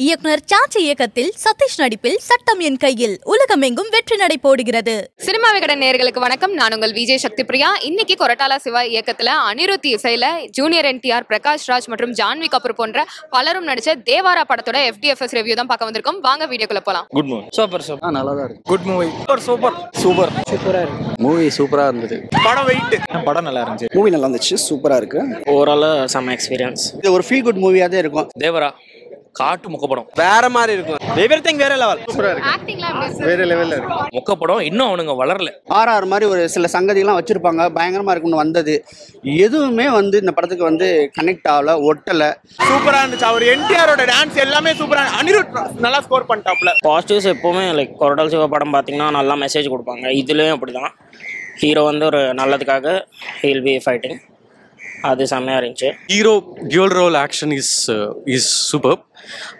இயக்குனர் சாச்சி இயக்கத்தில் சதீஷ் நடிப்பில் சட்டம் என் கையில் உலகமெங்கும் வெற்றி நடை போடுகிறது. சினிமா விகடன் நேயர்களுக்கு வணக்கம். நான் உங்கள் விஜய் சக்தி பிரியா. இன்னைக்கு கொரட்டாலா சிவா இயக்கத்துல அனிருத் இசையில ஜூனியர் என்டிஆர், பிரகாஷ் ராஜ் மற்றும் ஜான்வி கபூர் போன்ற பலரும் நடிச்ச தேவாரா படத்தோட FDFS ரிவ்யூ தான் பார்க்க வந்திருக்கோம். வாங்க வீடியோக்குள்ள போலாம். குட் மூவி சூப்பர் நல்லா தான் இருக்கு. குட் மூவி சூப்பரா இருக்கு. மூவி சூப்பரா இருந்தது. படம் வெயிட். படம் நல்லா இருந்துச்சு. மூவி நல்லா இருந்துச்சு. சூப்பரா இருக்கு. ஓவராலா செம எக்ஸ்பீரியன்ஸ். இது ஒரு ஃபீல் குட் மூவியா தான் இருக்கும். தேவரா காட்டு முக்கப்படம் வேற மாதிரி இருக்கும். எவ்ரிதிங் வேற லெவல். சூப்பரா இருக்கு. ஆக்டிங்லாம் எப்படி இருக்கு? வேற லெவல்ல இருக்கு. முக்கப்படம் இன்னும் அவனுங்க வளரல. ஆர்ஆர் மாதிரி ஒரு சில சங்கதிகள்லாம் வச்சிருப்பாங்க, பயங்கரமா இருக்குன்னு வந்தது. எதுவுமே வந்து இந்த படத்துக்கு வந்து கனெக்ட் ஆகல, ஒட்டல. சூப்பரா இருந்துச்சு. அவர் என்டிஆரோட டான்ஸ் எல்லாமே சூப்பரா. அனிருத் நல்லா ஸ்கோர் பண்ணிட்டாப்ல. பாசிட்டிவ்ஸ் எப்பவுமே லைக் கொரட்டாலா சிவா படம் பார்த்தீங்கன்னா நல்லா மெசேஜ் கொடுப்பாங்க. இதுலேயும் அப்படிதான். ஹீரோ வந்து ஒரு நல்லதுக்காக ஹீல் பி ஃபைட்டிங். அது செம்மையாக இருந்துச்சு. Hero dual role action is superb.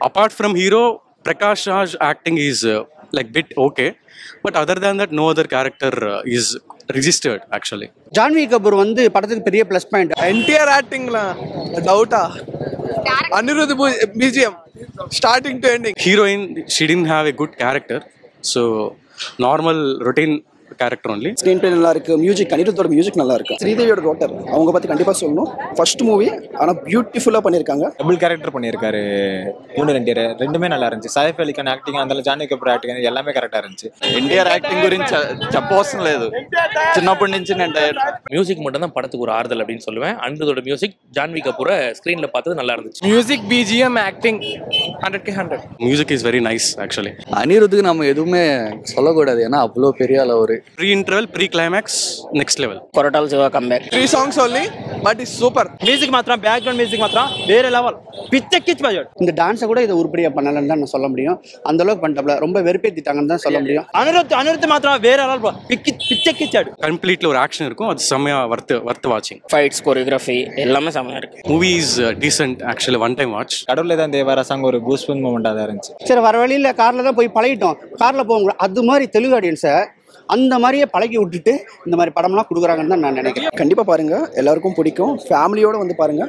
Apart from hero, Prakash Raj acting is like bit okay, but other than that, no other character is registered actually. Janhvi Kapoor வந்து படத்துக்கு பெரிய ப்ளஸ் பாயிண்ட். என்டிஆர் ஆக்டிங்ல டவுட்டா. Anirudh BGM starting to ending. Heroine, she didn't have a good character, so normal routine character only. Screen play நல்லா இருக்கு. Music, அனிருத்தோட music நல்லா இருக்கு. ஸ்ரீதேவியோட daughter, அவங்க பத்தி கண்டிப்பா சொல்லணும். ஃபர்ஸ்ட் மூவி ஆனா பியூட்டிஃபுல்லா பண்ணிருக்காங்க. டபுள் கேரக்டர் பண்ணியிருக்காரு ஜூனியர் என்டிஆர். ரெண்டுமே நல்லா இருந்துச்சு. சைஃப் அலிகான் ஆக்டிங், அந்த ஜான்வி కపూర్ ఆక్టింగ్ எல்லாமே కరెక్టా இருந்துச்சு. ఎన్టీఆర్ యాక్టింగ్ గురించి చెప్పవసరం లేదు. చిన్నప్పటి నుంచి నేను மியூசிக் மட்டும் தான் படத்துக்கு ஒரு ஆறுதல் அப்படின்னு சொல்லுவேன். அனிருத்தோட மியூசிக் ஜான்வி கபூரை ஸ்க்ரீனில் பார்த்தது நல்லா இருந்துச்சு. Music BGM acting 100k 100. Music is very nice actually. அனிருத்துக்கு நம்ம எதுவுமே சொல்லக்கூடாது, ஏன்னா அவ்வளோ பெரிய அளவு ஒரு Pre-interval, pre-climax, next level. Koratala Siva comeback. 3 songs only, but it's super. Music மாத்திரம், பேக்ரவுண்ட் மியூசிக் மாத்திரம் வேற லெவல். பிச்சக்கிச் பஜட். இந்த டான்ஸை கூட இதை உருப்படியா பண்ணலன்னு தான் நான் சொல்ல முடியும். அந்த அளவுக்கு பண்ணிட்டாப்ல. ரொம்ப வெறுப்பேத்திட்டாங்கன்னு தான் சொல்ல முடியும். அனிருத் மாத்திரம் வேற லெவல். பிச்சக்கிச் ஆடு. Completely ஒரு action இருக்கும். அது செம்மையா worth watching. ஃபைட்ஸ், கொரியோகிராஃபி எல்லாமே செம்மையாக இருக்கு. Movie is decent actually, one time watch. கடவுளே தான் தேவாரா சாங் ஒரு பூஸ்ட் மூமெண்டா தான் இருந்துச்சு. சரி, வர வழியில கார்ல தான் போய் பழகிட்டோம். கார்ல போக அது மாதிரி தெலுங்கு ஆடியன்ஸை அந்த மாதிரியே பழகி விட்டுட்டு இந்த மாதிரி படம்லாம் கொடுக்குறாங்கன்னு தான் நான் நினைக்கிறேன். கண்டிப்பாக பாருங்க, எல்லாருக்கும் பிடிக்கும். ஃபேமிலியோட வந்து பாருங்க,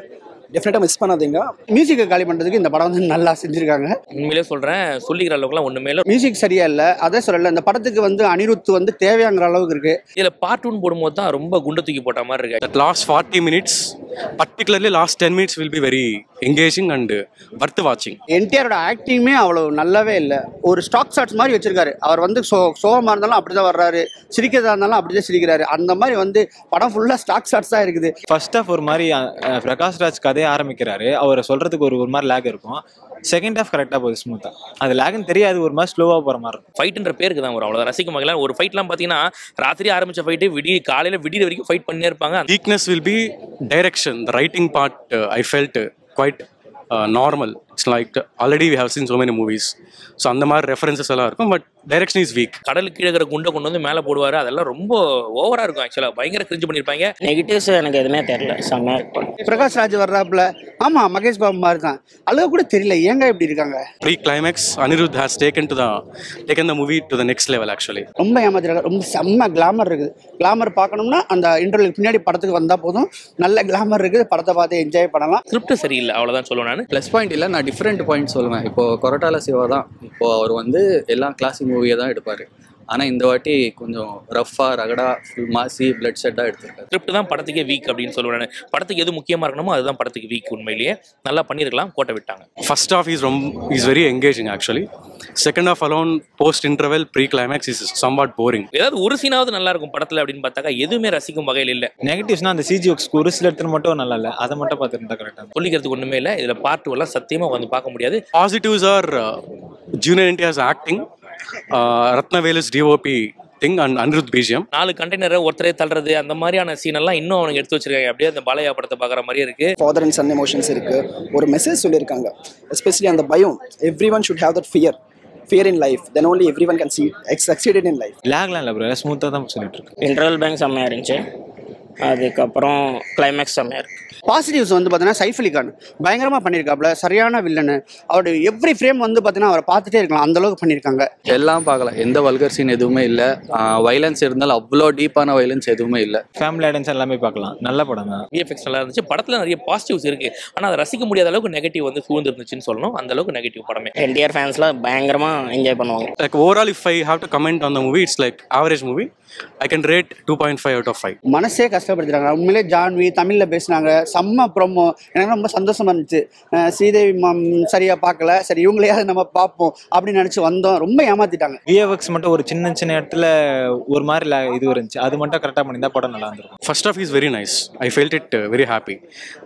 டெஃபினட்டாக மிஸ் பண்ணாதீங்க. மியூசிக்கை காலி பண்ணுறதுக்கு இந்த படம் வந்து நல்லா செஞ்சுருக்காங்க. உண்மையிலே சொல்கிறேன், சொல்லிக்கிற அளவுக்குலாம் ஒன்றுமே இல்லை. மியூசிக் சரியா இல்லை, அதே சொல்லலை. இந்த படத்துக்கு வந்து அனிருத் வந்து தேவையாங்கிற அளவுக்கு இருக்கு. இதில் பார்ட் 1 போடும்போது தான் ரொம்ப குண்டை தூக்கி போட்ட மாதிரி இருக்கு. That last 40 minutes, particularly last 10 minutes will be very engaging and worth watching. என்டிஆரோட ஆக்டிங்குமே அவ்வளோ நல்லாவே இல்லை. ஒரு ஸ்டாக் ஷாட்ஸ் மாதிரி வச்சிருக்காரு. அவர் வந்து சோகமாக இருந்தாலும் அப்படி தான் வர்றாரு, சிரிக்கிறதா இருந்தாலும் அப்படி தான் சிரிக்கிறாரு. அந்த மாதிரி வந்து படம் ஃபுல்லாக ஸ்டாக் ஷாட்ஸ் தான் இருக்குது. ஃபர்ஸ்ட் ஆஃப் ஒரு மாதிரி பிரகாஷ் ராஜ் கதையை ஆரம்பிக்கிறாரு. அவர் சொல்றதுக்கு ஒரு மாதிரி லேக் இருக்கும். செகண்ட் ஹாஃப் கரெக்டாக போகுது ஸ்மூத்தா. அது லேக்னு தெரியாது, ஒரு மாதிரி ஸ்லோவாக போகிற மாதிரி இருக்கும். ஃபைட்டுன்ற பேருக்கு தான் ஒரு அவ்வளோ ரசிக்க மகள. ஒரு ஃபைட்லாம் பார்த்தீங்கன்னா ராத்திரி ஆரம்பிச்ச ஃபைட்டு காலையில் விடிய வரைக்கும் ஃபைட் பண்ணியே இருப்பாங்க. Weakness will be direction. The writing part I felt quite normal. It's like already we have seen so many movies, so அந்த மாதிரி ரெஃபரன்சஸ் எல்லாம் இருக்கும். But direction is weak. கடலுக்கு கீழே இருக்கிற குண்டை கொண்டு வந்து மேலே போடுவார். அதெல்லாம் ரொம்ப ஓவரா இருக்கும். ஆக்சுவலாக பயங்கர கிரிஞ்சு பண்ணியிருப்பாங்க. நெகட்டிவ்ஸ் எனக்கு எதுவுமே தெரியல. செம்மையாக இருக்கும். பிரகாஷ் ராஜ் வர்றாப்புல, ஆமா மகேஷ் பாபு மாதிரி தான். அளவு கூட தெரியல ஏங்க இப்படி இருக்காங்க. Pre-climax, Anirudh has taken the movie to the next level actually. ரொம்ப ஏமாத்திருக்காங்க. ரொம்ப செம்ம கிளாமர் இருக்குது. கிளாமர் பார்க்கணும்னா அந்த இன்டர்வலுக்கு பின்னாடி படத்துக்கு வந்தால் போதும். நல்ல கிளாமர் இருக்குது. படத்தை பார்த்து என்ஜாய் பண்ணலாம். ஸ்கிரிப்ட் சரியில்லை, அவ்வளோதான் சொல்லுவேன் நான். ப்ளஸ் பாயிண்ட் இல்லை, நான் டிஃப்ரெண்ட் பாயிண்ட் சொல்லுவேன். இப்போ கொரட்டாலா சிவா தான், இப்போ அவர் வந்து எல்லாம் கிளாசிக் மூவியை தான் எடுப்பார். ஆனால் இந்த வாட்டி கொஞ்சம் ரஃபா ரகடா ஃபுல் மாசி பிளட் செட்டாக எடுத்திருக்காரு. ஸ்கிரிப்ட் தான் படத்துக்கே வீக் அப்படின்னு சொல்லுவேன். படத்துக்கு எது முக்கியமாக இருக்கணுமோ அதுதான் படத்துக்கு வீக். உண்மையிலேயே நல்லா பண்ணியிருக்கலாம், கோட்டை விட்டாங்க. First half is very engaging actually. Second half alone, post interval, pre-climax is somewhat boring. ஏதாவது ஒரு சீனாவது நல்லா இருக்கும் படத்தில் அப்படின்னு பார்த்தாக்கா எதுவுமே ரசிக்கும் வகையில் இல்லை. நெகட்டிவ்ஸ்னா அந்த சிஜி ஒர்க்ஸ்க்கு ஒரு சில இடத்துல மட்டும் நல்லா இல்லை. அதை மட்டும் பார்த்துருந்தா கரெக்டாக. சொல்லிக்கிறதுக்கு ஒன்றுமே இல்லை. இதில் பார்ட் 2 எல்லாம் சத்தியமாக வந்து பார்க்க முடியாது. Positives are Junior NTR's acting, Ratnavelu's DOP thing and Anirudh BGM. 4 கண்டெய்னரை ஒருத்தரே தள்ளுறது அந்த மாதிரியான சீன் எல்லாம் இன்னும் அவனுக்கு எடுத்து வச்சிருக்காங்க. அப்படியே அந்த பாலையா படத்தை பார்க்குற மாதிரியே இருக்கு. ஃபாதர் அண்ட் சன் எமோஷன்ஸ் இருக்கு. ஒரு மெசேஜ் சொல்லியிருக்காங்க. எஸ்பெஷலி அந்த பயம். Every one should have that fear in life. Then only every one can succeed in life. லேக்லாம் இல்லை ப்ரோ, ஸ்மூத்தாக தான் சொல்லிட்டு இருக்கு. இன்டர்வல் பேங்க் செம்மையாக இருந்துச்சு. அதுக்கப்புறம் கிளைமேக்ஸ் செம்மையாக இருக்குது. பாசிட்டிவ்ஸ் வந்து பார்த்தீங்கன்னா சைஃப் அலி கான் பயங்கரமாக பண்ணியிருக்காப்புல, சரியான வில்லனு. அவருடைய எவ்ரி ஃப்ரேம் வந்து பார்த்தீங்கன்னா அவரை பார்த்துட்டே இருக்கலாம், அந்தளவுக்கு பண்ணியிருக்காங்க. எல்லாம் பார்க்கலாம், எந்த வல்கர் சீன் எதுவுமே இல்லை. வைலன்ஸ் இருந்தாலும் அவ்வளோ டீப்பான வைலன்ஸ் எதுவுமே இல்லை. ஃபேமிலி ஆடியன்ஸ் எல்லாமே பார்க்கலாம், நல்ல படம் தான். விஎஃப்எக்ஸ் நல்லா இருந்துச்சு. படத்தில் நிறைய பாசிட்டிவ்ஸ் இருக்குது, ஆனால் அதை ரசிக்க முடியாத அளவுக்கு நெகட்டிவ் வந்து சூழ்ந்து இருந்துச்சுன்னு சொல்லணும். அந்த அளவுக்கு நெகட்டிவ் படமே. என்டிஆர் ஃபேன்ஸ்லாம் பயங்கரமாக என்ஜாய் பண்ணுவாங்க. Like overall, if I have to comment on the movie, it's like average movie. I can rate 2.5 out of 5. மனசே கஷ்டப்படுத்துறாங்க உண்மையிலே. ஜான்வி தமிழில் பேசுனாங்க, செம்ம ப்ரோமோ. எனக்கு ரொம்ப சந்தோஷமா இருந்துச்சு. ஸ்ரீதேவி மேம் சரியாக பார்க்கல, சரி இவங்களையாவது நம்ம பார்ப்போம் அப்படின்னு நினச்சி வந்தோம். ரொம்ப ஏமாத்திட்டாங்க. விஎஃப்எக்ஸ் மட்டும் ஒரு சின்ன சின்ன இடத்துல ஒரு மாதிரி இது இருந்துச்சு, அது மட்டும் கரெக்டாக பண்ணியிருந்தா படம் நல்லா இருந்திருக்கும். First half is very nice. I felt it very happy.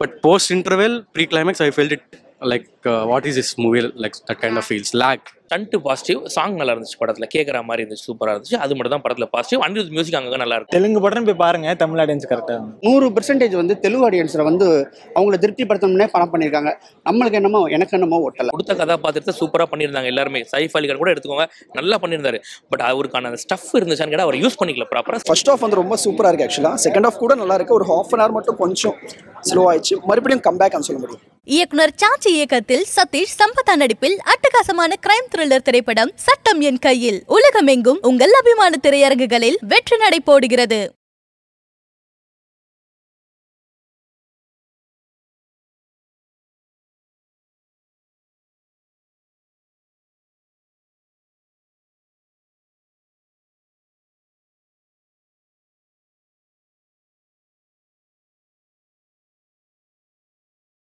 But post interval, pre-climax, I felt it like what is this movie, like that kind of feels lag. Stunt positive, song நல்லா இருந்துச்சு, படத்தில் கேட்குற மாதிரி இருந்துச்சு, சூப்பராக இருந்துச்சு. அது மட்டும் தான் படத்தில் பாசிட்டிவ். அனிருத் மியூசிக் அங்கே நல்லா இருக்கு. தெலுங்கு படம் போய் பாருங்க, தமிழ் ஆடியன்ஸ் கரெக்டாக 100% வந்து தெலுங்கு ஆடியன்ஸில் வந்து அவங்கள திருப்திப்படுத்தணும்னே படம் பண்ணியிருக்காங்க. நம்மளுக்கு என்னமோ எனக்கு என்னமோ ஓட்டலை. கொடுத்த கதாபாத்திரத்தை சூப்பராக பண்ணியிருந்தாங்க எல்லாருமே. சைஃப் அலி கான் கூட எடுத்துக்கோங்க, நல்லா பண்ணியிருந்தாரு. பட் அவருக்கான ஸ்டஃப் இருந்துச்சான்னு கேட்டால் அவர் யூஸ் பண்ணிக்கல ப்ராப்பராக. ஃபர்ஸ்ட் ஆஃப் வந்து ரொம்ப சூப்பராக இருக்குது ஆக்சுவலாக. செகண்ட் ஆஃப் கூட நல்லா இருக்குது. ஒரு ½ அன் ஹவர் மட்டும் கொஞ்சம் ஸ்லோ ஆயிடுச்சு. மறுபடியும் கம்பேக் சொல்ல முடியும். இயக்குனர் சாச்சி இயக்கத்தில் சதீஷ் சம்பத்தா நடிப்பில் அட்டகாசமான கிரைம் த்ரில்லர் திரைப்படம் சட்டம் என் கையில் உலகமெங்கும் உங்கள் அபிமான திரையரங்குகளில் வெற்றி நடை போடுகிறது.